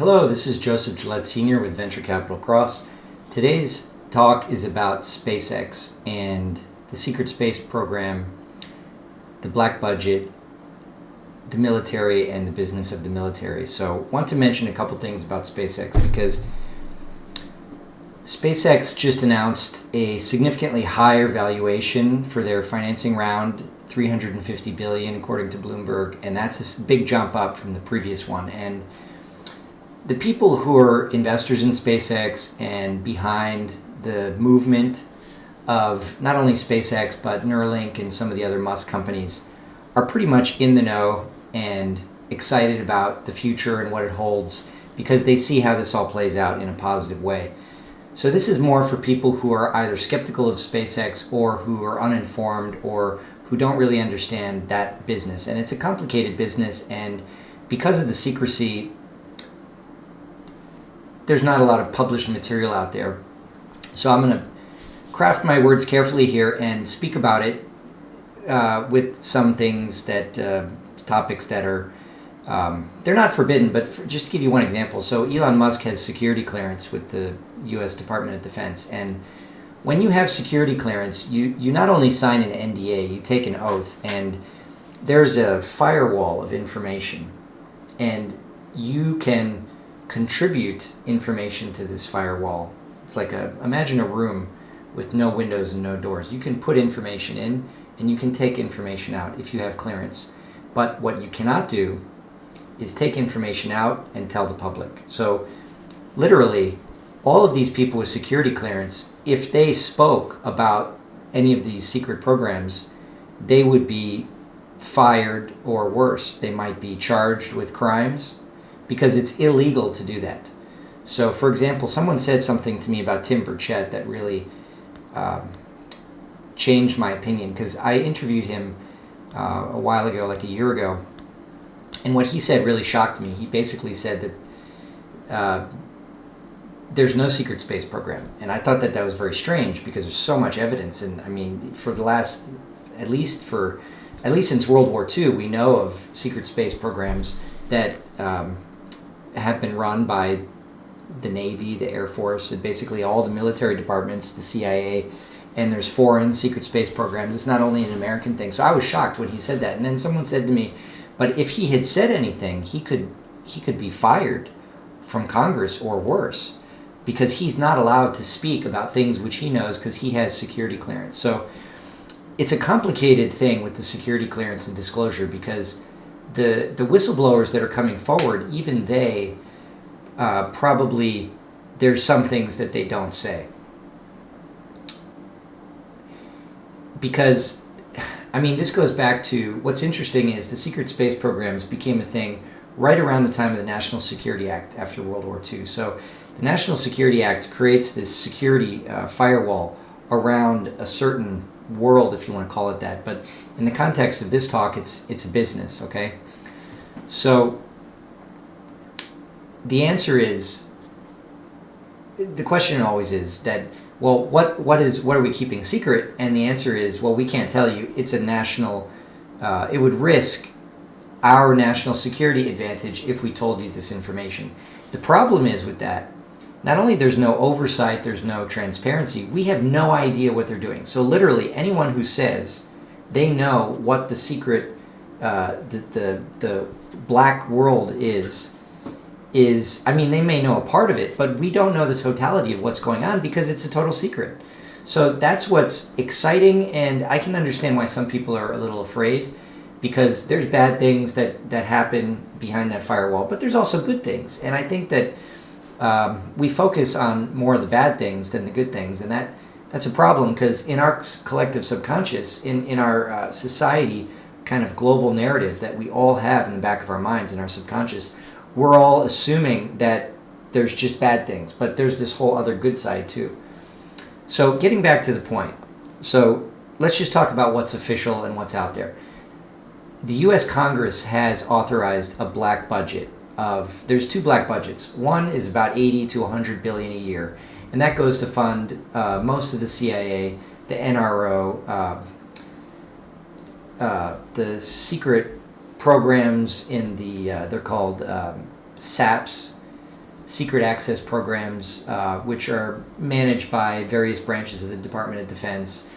Hello, this is Joseph Gillette Sr. with Venture Capital Cross. Today's talk is about SpaceX and the secret space program, the black budget, the military, and the business of the military. So I want to mention a couple things about SpaceX because SpaceX just announced a significantly higher valuation for their financing round, $350 billion according to Bloomberg, and that's a big jump up from the previous one. And the people who are investors in SpaceX and behind the movement of not only SpaceX but Neuralink and some of the other Musk companies are pretty much in the know and excited about the future and what it holds because they see how this all plays out in a positive way. So this is more for people who are either skeptical of SpaceX or who are uninformed or who don't really understand that business. And it's a complicated business, and because of the secrecy, there's not a lot of published material out there. So I'm going to craft my words carefully here and speak about it with some things that, topics that are, they're not forbidden, but just to give you one example. So Elon Musk has security clearance with the U.S. Department of Defense. And when you have security clearance, you not only sign an NDA, you take an oath, and there's a firewall of information. And you can contribute information to this firewall. It's like imagine a room with no windows and no doors. You can put information in and you can take information out if you have clearance. But what you cannot do is take information out and tell the public. So literally, all of these people with security clearance, if they spoke about any of these secret programs, they would be fired, or worse, they might be charged with crimes, because it's illegal to do that. So, for example, someone said something to me about Tim Burchett that really changed my opinion, because I interviewed him a while ago, like a year ago, and what he said really shocked me. He basically said that there's no secret space program, and I thought that was very strange because there's so much evidence. And I mean, for the last, at least since World War II, we know of secret space programs that have been run by the Navy, the Air Force, and basically all the military departments, the CIA, and there's foreign secret space programs. It's not only an American thing. So I was shocked when he said that. And then someone said to me, but if he had said anything, he could be fired from Congress or worse, because he's not allowed to speak about things which he knows because he has security clearance. So it's a complicated thing with the security clearance and disclosure, because the whistleblowers that are coming forward, even they probably, there's some things that they don't say. Because, I mean, this goes back to, what's interesting is the secret space programs became a thing right around the time of the National Security Act after World War II. So the National Security Act creates this security firewall around a certain world, if you want to call it that. But in the context of this talk, it's a business, okay? So the answer is, the question always is that, well, what are we keeping secret? And the answer is, well, we can't tell you. It's a national, it would risk our national security advantage if we told you this information. The problem is with that, not only there's no oversight, there's no transparency, we have no idea what they're doing. So literally anyone who says they know what the secret, the black world is, I mean, they may know a part of it, but we don't know the totality of what's going on because it's a total secret. So that's what's exciting, and I can understand why some people are a little afraid, because there's bad things that happen behind that firewall, but there's also good things. And I think that we focus on more of the bad things than the good things, and that's a problem, because in our collective subconscious, in our society kind of global narrative that we all have in the back of our minds, in our subconscious, we're all assuming that there's just bad things, but there's this whole other good side too. So getting back to the point, so let's just talk about what's official and what's out there. The U.S. Congress has authorized a black budget there's two black budgets. One is about 80 to 100 billion a year, and that goes to fund most of the CIA, the NRO, the secret programs in the, they're called SAPs, secret access programs, which are managed by various branches of the Department of Defense.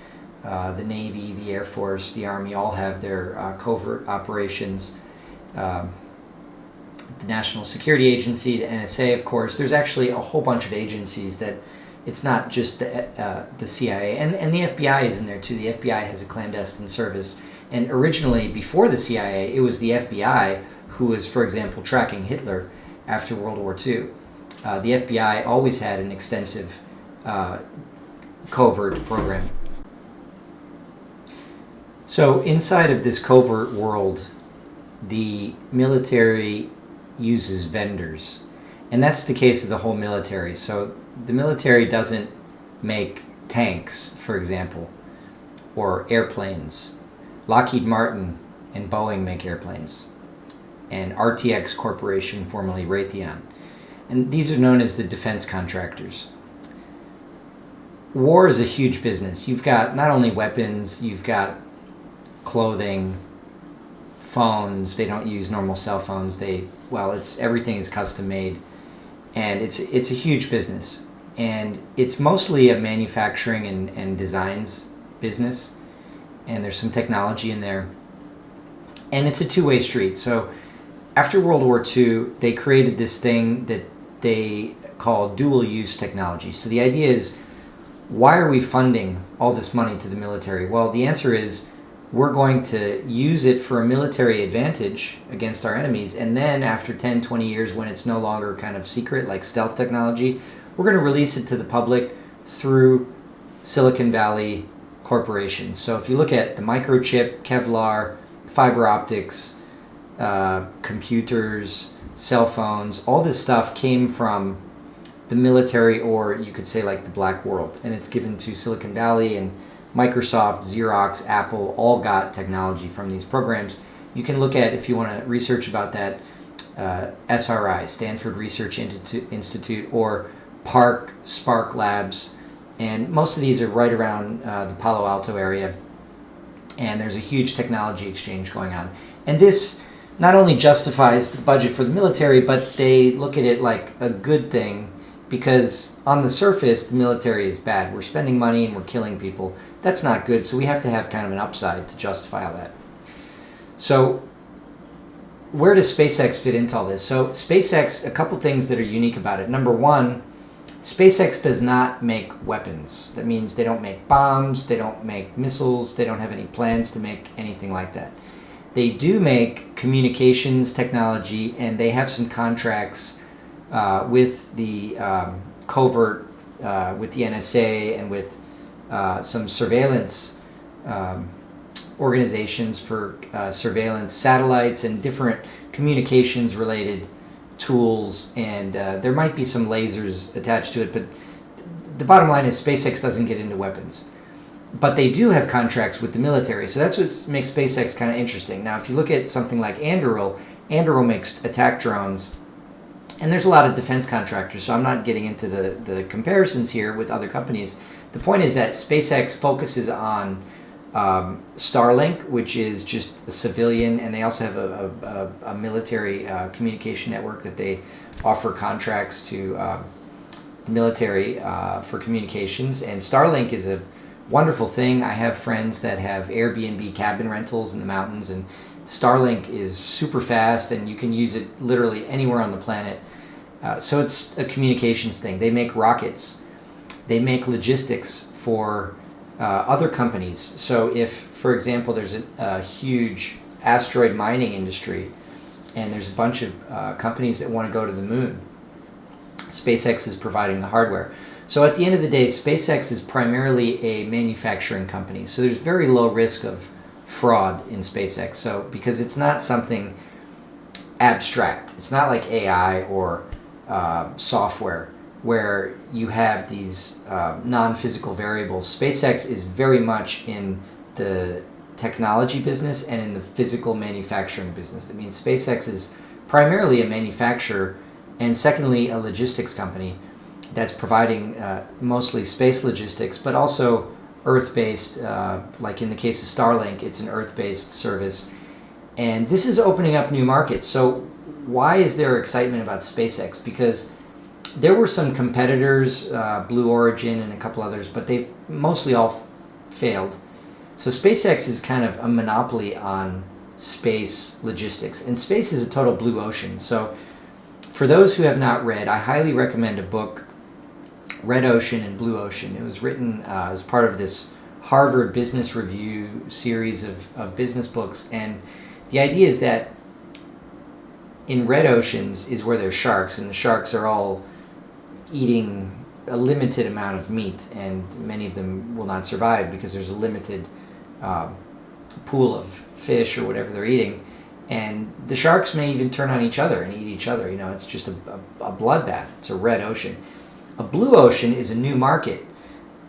The Navy, the Air Force, the Army all have their covert operations. The National Security Agency, the NSA, of course. There's actually a whole bunch of agencies that it's not just the CIA. And the FBI is in there too. The FBI has a clandestine service. And originally, before the CIA, it was the FBI who was, for example, tracking Hitler after World War II. The FBI always had an extensive covert program. So inside of this covert world, the military uses vendors. And that's the case of the whole military. So the military doesn't make tanks, for example, or airplanes. Lockheed Martin and Boeing make airplanes. And RTX Corporation, formerly Raytheon. And these are known as the defense contractors. War is a huge business. You've got not only weapons, you've got clothing, phones. They don't use normal cell phones. Everything is custom made, and it's a huge business, and it's mostly a manufacturing and designs business, and there's some technology in there, and it's a two-way street. So after World War II, they created this thing that they call dual-use technology. So the idea is, why are we funding all this money to the military? Well, the answer is, we're going to use it for a military advantage against our enemies, and then after 10, 20 years, when it's no longer kind of secret, like stealth technology, we're going to release it to the public through Silicon Valley corporations. So if you look at the microchip, Kevlar, fiber optics, computers, cell phones, all this stuff came from the military, or you could say like the black world, and it's given to Silicon Valley, and Microsoft, Xerox, Apple all got technology from these programs. You can look at, if you want to research about that, SRI, Stanford Research Institute, or Spark Labs, and most of these are right around the Palo Alto area, and there's a huge technology exchange going on. And this not only justifies the budget for the military, but they look at it like a good thing, because on the surface, the military is bad. We're spending money and we're killing people. That's not good, so we have to have kind of an upside to justify all that. So where does SpaceX fit into all this? So SpaceX, a couple things that are unique about it. Number one, SpaceX does not make weapons. That means they don't make bombs, they don't make missiles, they don't have any plans to make anything like that. They do make communications technology, and they have some contracts with the covert, with the NSA, and with some surveillance organizations for surveillance satellites and different communications related tools, and there might be some lasers attached to it, but the bottom line is SpaceX doesn't get into weapons. But they do have contracts with the military, so that's what makes SpaceX kind of interesting. Now, if you look at something like Anduril makes attack drones, and there's a lot of defense contractors, so I'm not getting into the comparisons here with other companies. The point is that SpaceX focuses on Starlink, which is just a civilian, and they also have a military communication network that they offer contracts to the military for communications. And Starlink is a wonderful thing. I have friends that have Airbnb cabin rentals in the mountains, and Starlink is super fast, and you can use it literally anywhere on the planet. So it's a communications thing. They make rockets. They make logistics for other companies. So if, for example, there's a huge asteroid mining industry, and there's a bunch of companies that want to go to the moon, SpaceX is providing the hardware. So at the end of the day, SpaceX is primarily a manufacturing company. So there's very low risk of fraud in SpaceX. So because it's not something abstract, it's not like AI or software where you have these non-physical variables. SpaceX is very much in the technology business and in the physical manufacturing business. That means SpaceX is primarily a manufacturer, and secondly, a logistics company that's providing mostly space logistics, but also Earth-based, like in the case of Starlink, it's an Earth-based service. And this is opening up new markets. So why is there excitement about SpaceX? Because there were some competitors, Blue Origin and a couple others, but they've mostly all failed. So SpaceX is kind of a monopoly on space logistics, and space is a total blue ocean. So for those who have not read, I highly recommend a book, Red Ocean and Blue Ocean. It was written as part of this Harvard Business Review series of business books, and the idea is that in red oceans is where there's sharks, and the sharks are all eating a limited amount of meat, and many of them will not survive because there's a limited pool of fish or whatever they're eating, and the sharks may even turn on each other and eat each other. It's just a bloodbath. It's a red ocean. A blue ocean is a new market.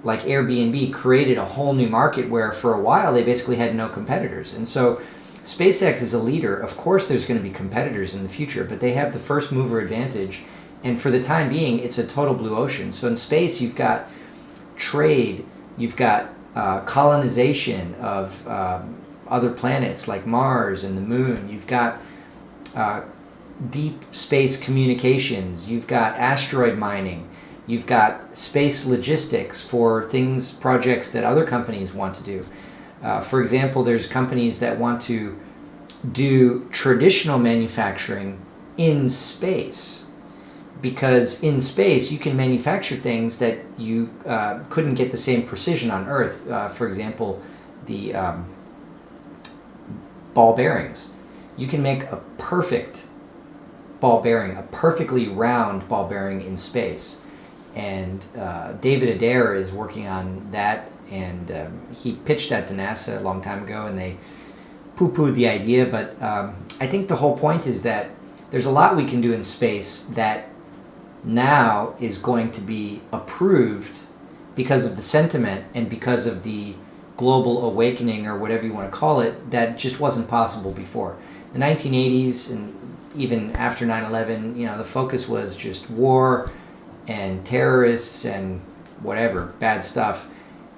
Like Airbnb created a whole new market where for a while they basically had no competitors. And so SpaceX is a leader. Of course there's going to be competitors in the future, but they have the first mover advantage. And for the time being, it's a total blue ocean. So in space, you've got trade, you've got colonization of other planets like Mars and the Moon. You've got deep space communications. You've got asteroid mining. You've got space logistics for projects that other companies want to do. For example, there's companies that want to do traditional manufacturing in space, because in space you can manufacture things that you couldn't get the same precision on Earth. For example, the ball bearings. You can make a perfect ball bearing, a perfectly round ball bearing in space. And David Adair is working on that, and he pitched that to NASA a long time ago, and they poo-pooed the idea. But I think the whole point is that there's a lot we can do in space that now is going to be approved because of the sentiment and because of the global awakening, or whatever you want to call it, that just wasn't possible before. The 1980s and even after 9/11, the focus was just war and terrorists and whatever, bad stuff.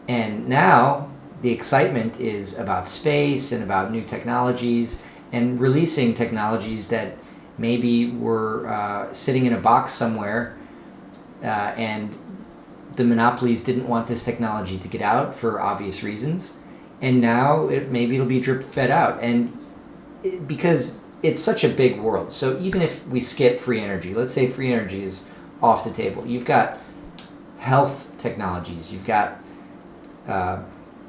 And now the excitement is about space and about new technologies and releasing technologies that maybe were sitting in a box somewhere, and the monopolies didn't want this technology to get out for obvious reasons. And now maybe it'll be drip fed out. And because it's such a big world. So even if we skip free energy, let's say free energy is off the table. You've got health technologies. You've got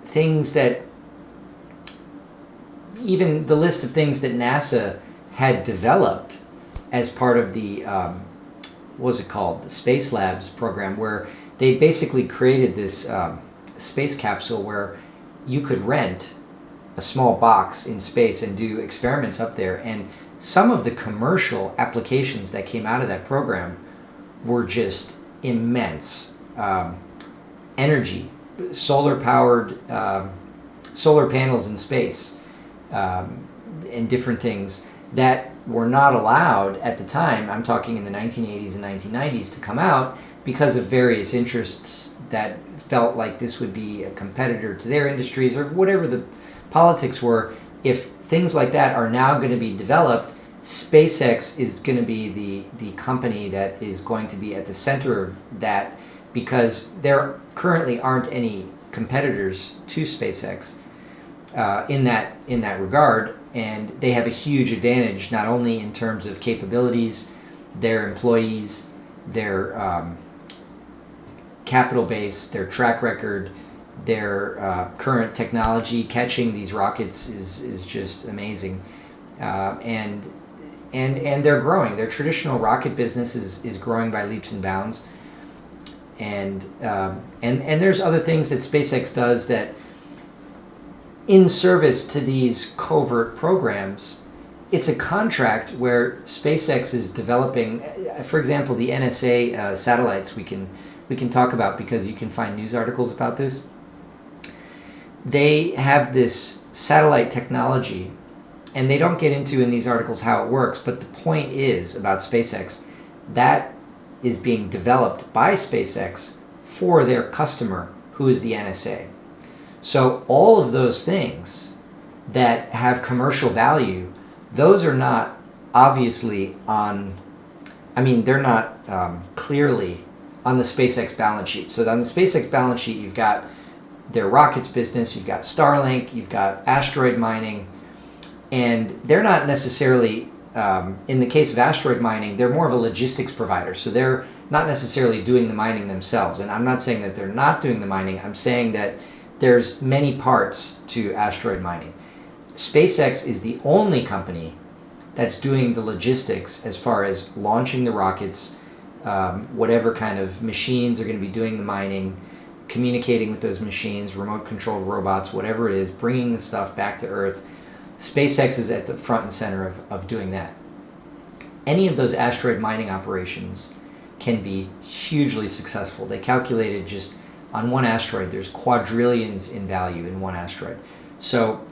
things that, even the list of things that NASA had developed as part of the, what was it called? The Space Labs program, where they basically created this space capsule where you could rent a small box in space and do experiments up there. And some of the commercial applications that came out of that program were just immense. Energy, solar panels in space, and different things that were not allowed at the time. I'm talking in the 1980s and 1990s, to come out because of various interests that felt like this would be a competitor to their industries, or whatever the politics were. If things like that are now going to be developed, SpaceX is going to be the company that is going to be at the center of that, because there currently aren't any competitors to SpaceX in that regard, and they have a huge advantage, not only in terms of capabilities, their employees, their capital base, their track record, their current technology. Catching these rockets is just amazing, and they're growing. Their traditional rocket business is growing by leaps and bounds, and there's other things that SpaceX does that, in service to these covert programs, it's a contract where SpaceX is developing, for example, the NSA satellites. We can talk about, because you can find news articles about this. They have this satellite technology, and they don't get into in these articles how it works, but the point is about SpaceX, that is being developed by SpaceX for their customer, who is the NSA. So all of those things that have commercial value, those are not obviously on I mean, they're not clearly on the SpaceX balance sheet. So on the SpaceX balance sheet, you've got their rockets business, you've got Starlink, you've got asteroid mining, and they're not necessarily, in the case of asteroid mining, they're more of a logistics provider. So they're not necessarily doing the mining themselves. And I'm not saying that they're not doing the mining. I'm saying that there's many parts to asteroid mining. SpaceX is the only company that's doing the logistics as far as launching the rockets, whatever kind of machines are going to be doing the mining, communicating with those machines, remote controlled robots, whatever it is, bringing the stuff back to Earth. SpaceX is at the front and center of doing that. Any of those asteroid mining operations can be hugely successful. They calculated just on one asteroid, there's quadrillions in value in one asteroid. So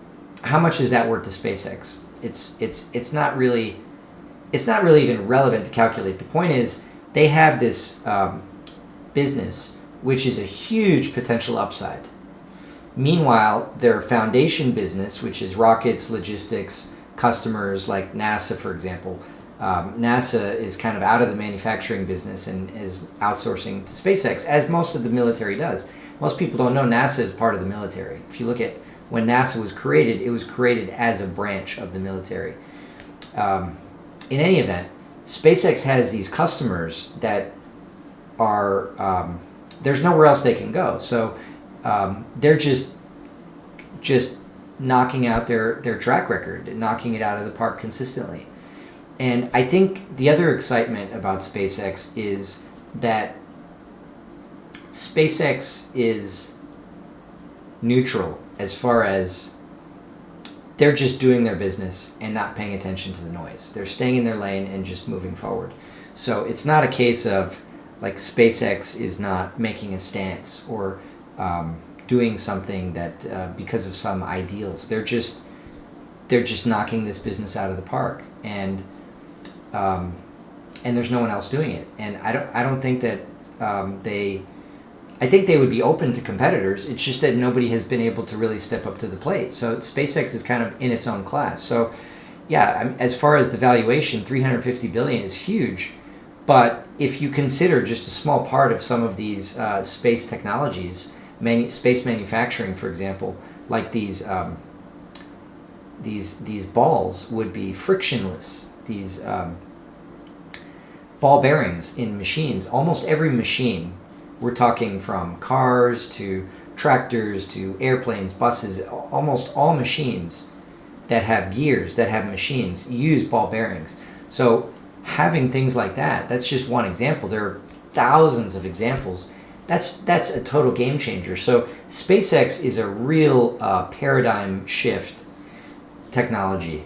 how much is that worth to SpaceX? It's not really even relevant to calculate. The point is they have this business which is a huge potential upside. Meanwhile, their foundation business, which is rockets, logistics, customers like NASA, for example, NASA is kind of out of the manufacturing business and is outsourcing to SpaceX, as most of the military does. Most people don't know NASA is part of the military. If you look at when NASA was created, it was created as a branch of the military. In any event, SpaceX has these customers that are, there's nowhere else they can go. So they're just knocking out their track record, knocking it out of the park consistently. And I think the other excitement about SpaceX is that SpaceX is neutral as far as they're just doing their business and not paying attention to the noise. They're staying in their lane and just moving forward. So it's not a case of like SpaceX is not making a stance or doing something that because of some ideals. They're just knocking this business out of the park, and there's no one else doing it. And I don't think that I think they would be open to competitors. It's just that nobody has been able to really step up to the plate. So SpaceX is kind of in its own class. So yeah, as far as the valuation, $350 billion is huge. But if you consider just a small part of some of these space technologies, space manufacturing, for example, like these balls would be frictionless. These ball bearings in machines, almost every machine. We're talking from cars to tractors to airplanes, buses, almost all machines that have gears, that have machines, use ball bearings. So having things like that, that's just one example. There are thousands of examples. That's a total game changer. So SpaceX is a real paradigm shift technology,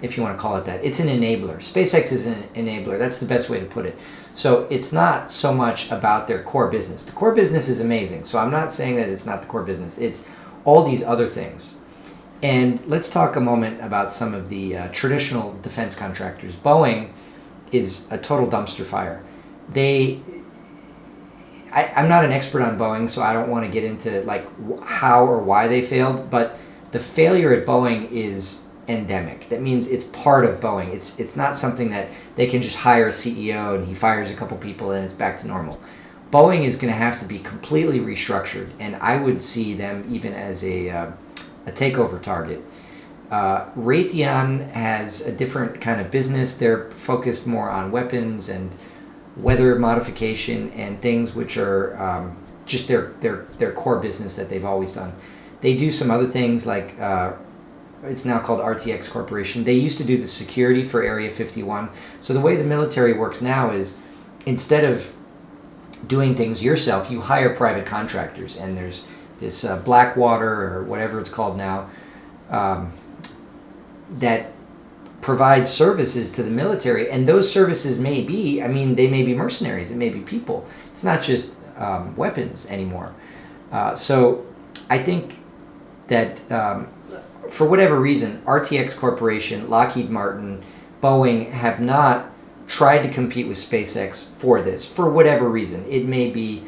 if you want to call it that. It's an enabler. SpaceX is an enabler. That's the best way to put it. So it's not so much about their core business. The core business is amazing. So I'm not saying that it's not the core business. It's all these other things. And let's talk a moment about some of the traditional defense contractors. Boeing is a total dumpster fire. I'm not an expert on Boeing, so I don't want to get into like how or why they failed, but the failure at Boeing is endemic. That means it's part of Boeing. It's not something that they can just hire a CEO and he fires a couple people and it's back to normal. Boeing is going to have to be completely restructured, and I would see them even as a takeover target. Raytheon has a different kind of business. They're focused more on weapons and weather modification and things which are just their core business that they've always done. They do some other things like it's now called RTX Corporation. They used to do the security for Area 51. So the way the military works now is instead of doing things yourself, you hire private contractors, and there's this Blackwater or whatever it's called now that provides services to the military, and those services may be, they may be mercenaries, it may be people. It's not just weapons anymore. So I think that for whatever reason, RTX Corporation, Lockheed Martin, Boeing have not tried to compete with SpaceX for this, for whatever reason. It may be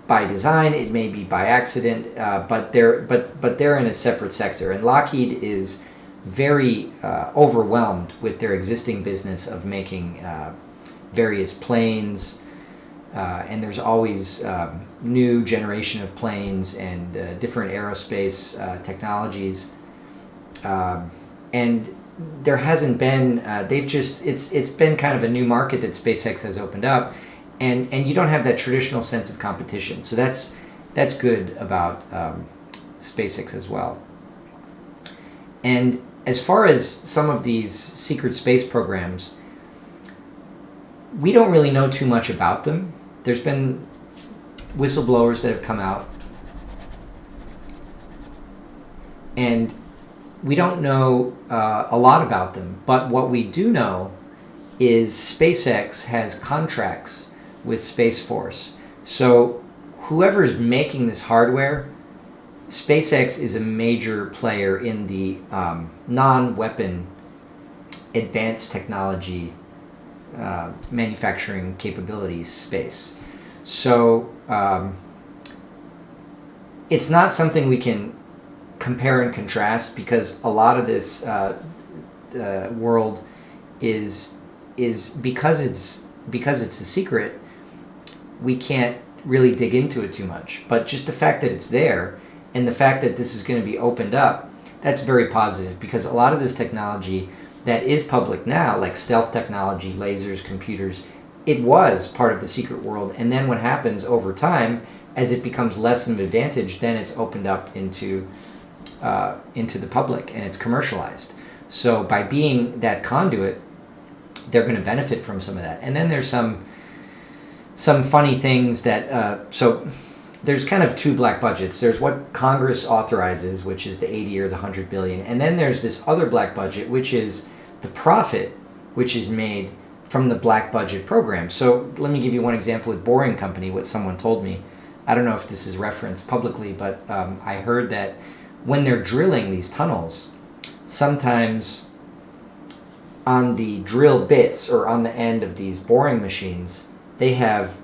by design, it may be by accident, but they're in a separate sector. And Lockheed is very overwhelmed with their existing business of making various planes, and there's always new generation of planes and different aerospace technologies, and there hasn't been it's been kind of a new market that SpaceX has opened up, and you don't have that traditional sense of competition. So that's good about SpaceX as well. And as far as some of these secret space programs, we don't really know too much about them. There's been whistleblowers that have come out, and we don't know a lot about them. But what we do know is SpaceX has contracts with Space Force. So whoever's making this hardware, SpaceX is a major player in the non-weapon advanced technology manufacturing capabilities space. So it's not something we can compare and contrast, because a lot of this world is because it's a secret, we can't really dig into it too much. But just the fact that it's there and the fact that this is going to be opened up, that's very positive, because a lot of this technology that is public now, like stealth technology, lasers, computers, it was part of the secret world. And then what happens over time, as it becomes less of an advantage, then it's opened up into the public and it's commercialized. So by being that conduit, they're going to benefit from some of that. And then there's some funny things that so there's kind of two black budgets. There's what Congress authorizes, which is the 80 or the 100 billion, and then there's this other black budget, which is the profit which is made from the black budget program. So let me give you one example with Boring Company, what someone told me. I don't know if this is referenced publicly, but I heard that when they're drilling these tunnels, sometimes on the drill bits or on the end of these boring machines, they have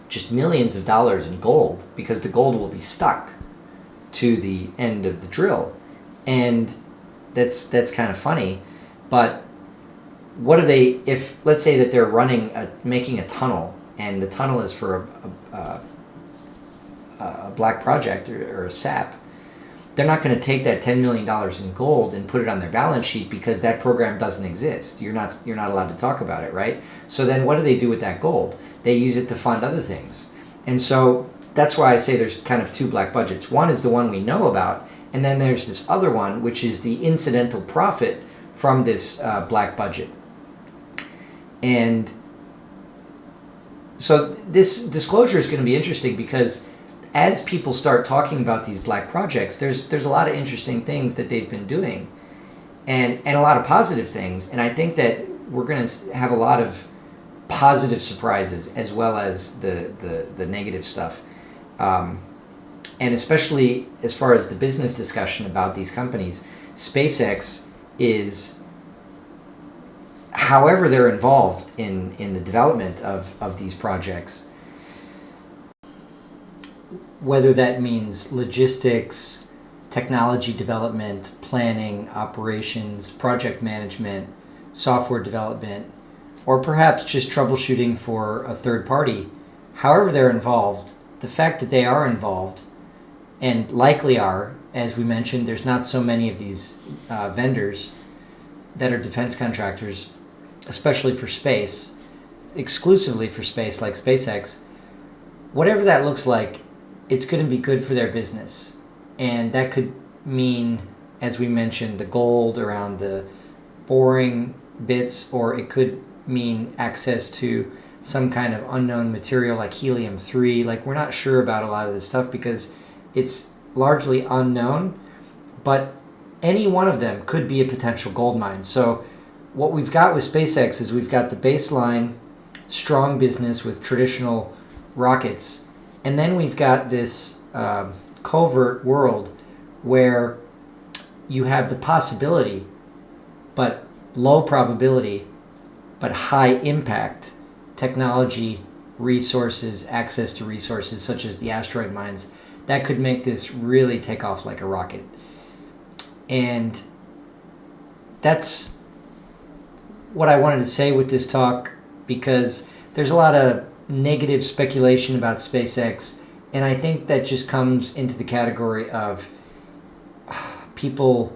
just millions of dollars in gold, because the gold will be stuck to the end of the drill. And that's kind of funny. But what are they, if let's say that they're making a tunnel, and the tunnel is for a black project or a SAP, they're not going to take that $10 million in gold and put it on their balance sheet, because that program doesn't exist. You're not allowed to talk about it, right? So then what do they do with that gold? They use it to fund other things. And so that's why I say there's kind of two black budgets. One is the one we know about, and then there's this other one, which is the incidental profit from this black budget. And so this disclosure is going to be interesting, because as people start talking about these black projects, there's a lot of interesting things that they've been doing, and a lot of positive things. And I think that we're going to have a lot of positive surprises as well as the negative stuff. And especially as far as the business discussion about these companies, SpaceX is, however they're involved in the development of these projects, whether that means logistics, technology development, planning, operations, project management, software development, or perhaps just troubleshooting for a third party, however they're involved, the fact that they are involved, and likely are, as we mentioned, there's not so many of these vendors that are defense contractors, especially for space, exclusively for space, like SpaceX. Whatever that looks like, it's going to be good for their business. And that could mean, as we mentioned, the gold around the boring bits, or it could mean access to some kind of unknown material like helium-3. Like, we're not sure about a lot of this stuff because it's largely unknown, but any one of them could be a potential gold mine. So what we've got with SpaceX is we've got the baseline strong business with traditional rockets, and then we've got this covert world where you have the possibility, but low probability, but high impact technology, resources, access to resources such as the asteroid mines, that could make this really take off like a rocket. And that's what I wanted to say with this talk, because there's a lot of negative speculation about SpaceX, and I think that just comes into the category of people,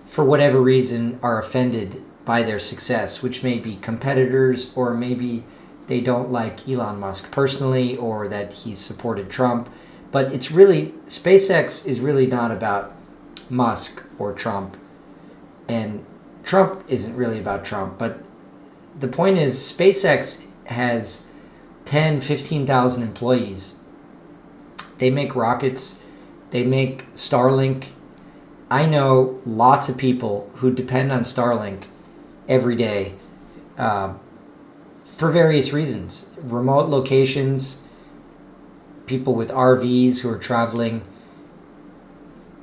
for whatever reason, are offended by their success, which may be competitors, or maybe they don't like Elon Musk personally, or that he's supported Trump. But it's really, SpaceX is really not about Musk or Trump, and Trump isn't really about Trump. But the point is, SpaceX has 10, 15,000 employees. They make rockets, they make Starlink. I know lots of people who depend on Starlink every day for various reasons. Remote locations, people with RVs who are traveling.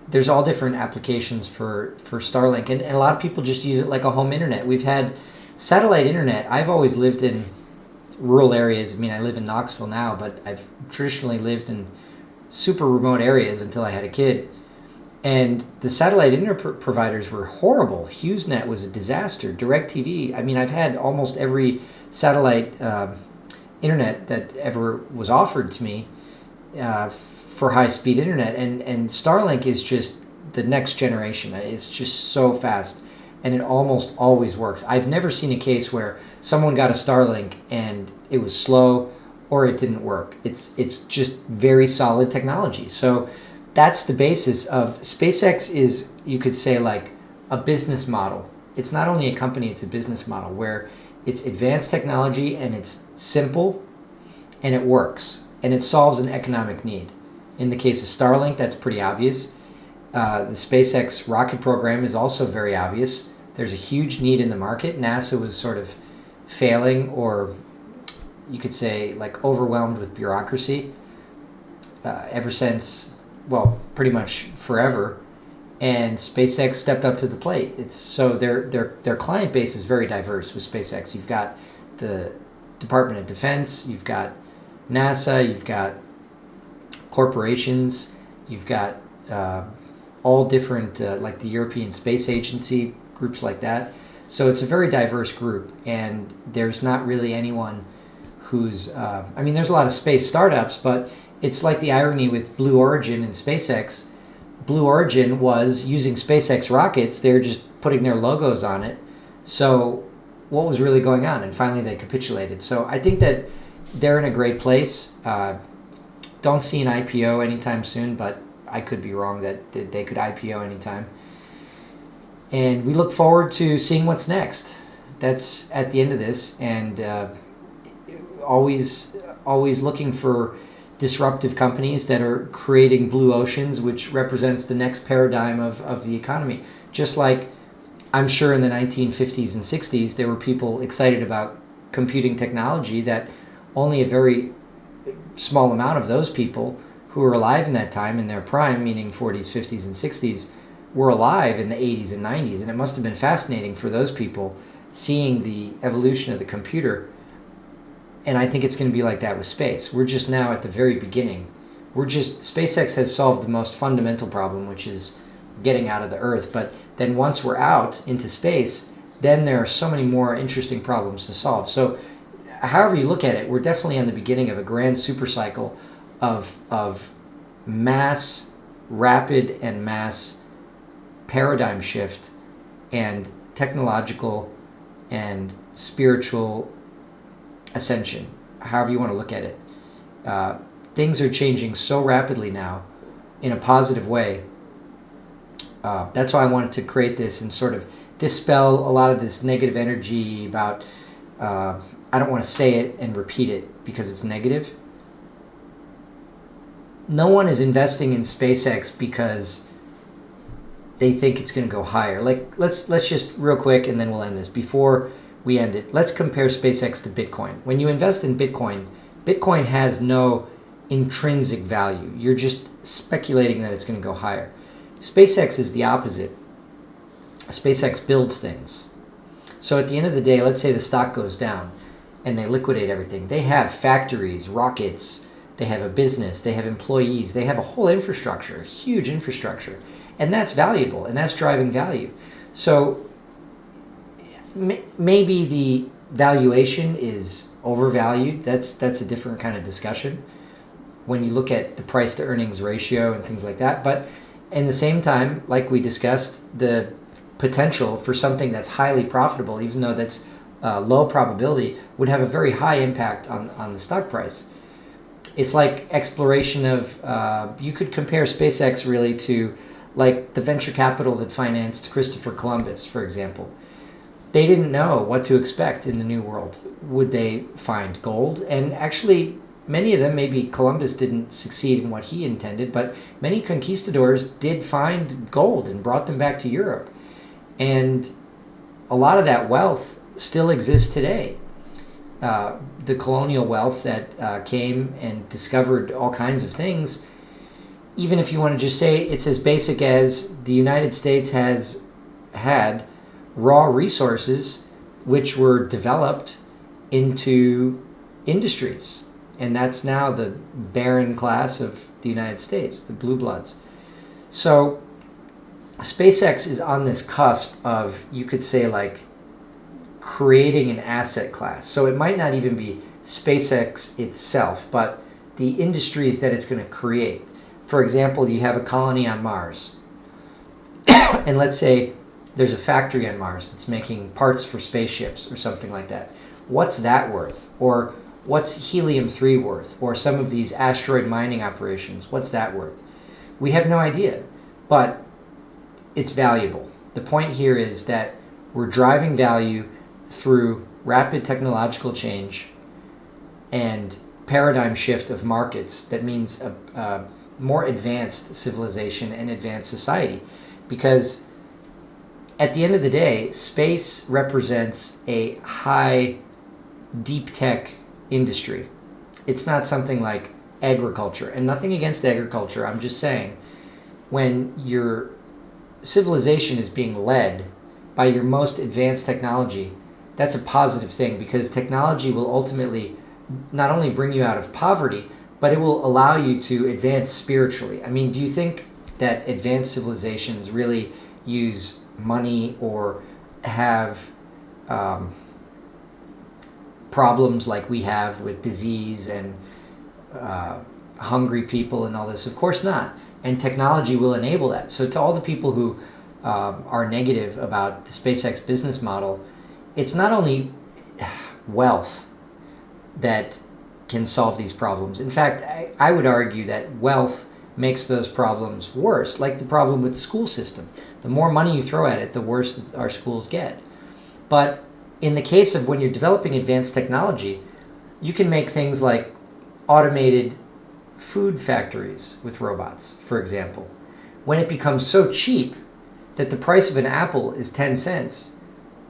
There's all different applications for Starlink, and a lot of people just use it like a home internet. We've had satellite internet. I've always lived in rural areas. I mean, I live in Knoxville now, but I've traditionally lived in super remote areas until I had a kid. And the satellite internet providers were horrible. HughesNet was a disaster. DirecTV. I mean, I've had almost every satellite internet that ever was offered to me for high-speed internet. And Starlink is just the next generation. It's just so fast, and it almost always works. I've never seen a case where someone got a Starlink and it was slow or it didn't work. It's just very solid technology. So that's the basis of SpaceX. Is, you could say, like a business model. It's not only a company, it's a business model where it's advanced technology and it's simple and it works and it solves an economic need. In the case of Starlink, that's pretty obvious. The SpaceX rocket program is also very obvious. There's a huge need in the market. NASA was sort of failing, or you could say like overwhelmed with bureaucracy ever since, well, pretty much forever. And SpaceX stepped up to the plate. It's so their client base is very diverse with SpaceX. You've got the Department of Defense, you've got NASA, you've got corporations, you've got all different like the European Space Agency, groups like that. So it's a very diverse group, and there's not really anyone who's I mean, there's a lot of space startups, but it's like the irony with Blue Origin and SpaceX. Blue Origin was using SpaceX rockets. They're just putting their logos on it. So what was really going on? And finally they capitulated. So I think that they're in a great place. Don't see an IPO anytime soon, but I could be wrong that they could IPO anytime. And we look forward to seeing what's next. That's at the end of this, and always looking for disruptive companies that are creating blue oceans, which represents the next paradigm of the economy. Just like I'm sure in the 1950s and 60s, there were people excited about computing technology that only a very small amount of those people who were alive in that time in their prime, meaning 40s, 50s, and 60s, were alive in the 80s and 90s. And it must have been fascinating for those people seeing the evolution of the computer. And I think it's going to be like that with space. We're just now at the very beginning. SpaceX has solved the most fundamental problem, which is getting out of the Earth. But then once we're out into space, then there are so many more interesting problems to solve. So however you look at it, we're definitely on the beginning of a grand super cycle of mass, rapid and mass paradigm shift and technological and spiritual ascension, however you want to look at it. Things are changing so rapidly now in a positive way. That's why I wanted to create this and sort of dispel a lot of this negative energy about, I don't want to say it and repeat it because it's negative. No one is investing in SpaceX because they think it's going to go higher. Like, let's just real quick, and then we'll end this. Before we end it, let's compare SpaceX to Bitcoin. When you invest in Bitcoin, Bitcoin has no intrinsic value. You're just speculating that it's going to go higher. SpaceX is the opposite. SpaceX builds things. So at the end of the day, let's say the stock goes down and they liquidate everything. They have factories, rockets, they have a business, they have employees, they have a whole infrastructure, a huge infrastructure. And that's valuable, and that's driving value. So maybe the valuation is overvalued. That's a different kind of discussion when you look at the price to earnings ratio and things like that. But in the same time, like we discussed, the potential for something that's highly profitable, even though that's low probability, would have a very high impact on the stock price. It's like exploration of, you could compare SpaceX really to like the venture capital that financed Christopher Columbus, for example. They didn't know what to expect in the New World. Would they find gold? And actually, many of them, maybe Columbus didn't succeed in what he intended, but many conquistadors did find gold and brought them back to Europe. And a lot of that wealth still exists today. The colonial wealth that came and discovered all kinds of things, even if you want to just say it's as basic as the United States has had raw resources which were developed into industries. And that's now the barren class of the United States, the blue bloods. So SpaceX is on this cusp of, you could say, like creating an asset class. So it might not even be SpaceX itself, but the industries that it's going to create. For example, you have a colony on Mars. And let's say there's a factory on Mars that's making parts for spaceships or something like that. What's that worth? Or what's helium-3 worth? Or some of these asteroid mining operations, what's that worth? We have no idea, but it's valuable. The point here is that we're driving value through rapid technological change and paradigm shift of markets. That means a more advanced civilization and advanced society. Because at the end of the day, space represents a high, deep tech industry. It's not something like agriculture. And nothing against agriculture. I'm just saying, when your civilization is being led by your most advanced technology, that's a positive thing, because technology will ultimately not only bring you out of poverty, but it will allow you to advance spiritually. I mean, do you think that advanced civilizations really use money or have problems like we have with disease and hungry people and all this? Of course not. And technology will enable that. So to all the people who are negative about the SpaceX business model, it's not only wealth that can solve these problems. In fact, I would argue that wealth makes those problems worse, like the problem with the school system. The more money you throw at it, the worse our schools get. But in the case of when you're developing advanced technology, you can make things like automated food factories with robots, for example. When it becomes so cheap that the price of an apple is 10 cents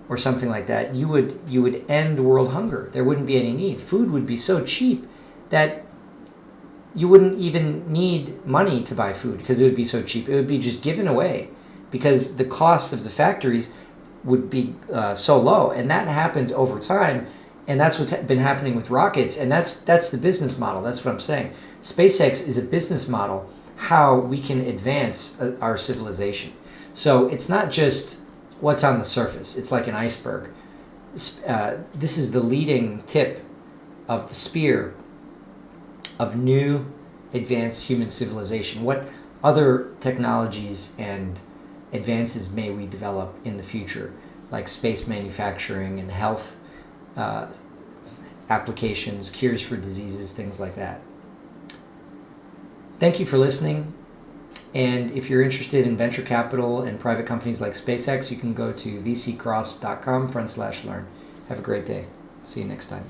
or something like that, you would end world hunger. There wouldn't be any need. Food would be so cheap that you wouldn't even need money to buy food, because it would be so cheap. It would be just given away because the cost of the factories would be so low. And that happens over time. And that's what's been happening with rockets. And that's the business model. That's what I'm saying. SpaceX is a business model, how we can advance our civilization. So it's not just what's on the surface. It's like an iceberg. This is the leading tip of the spear of new advanced human civilization. What other technologies and advances may we develop in the future, like space manufacturing and health applications, cures for diseases, things like that. Thank you for listening. And if you're interested in venture capital and private companies like SpaceX, you can go to vccross.com/learn. Have a great day. See you next time.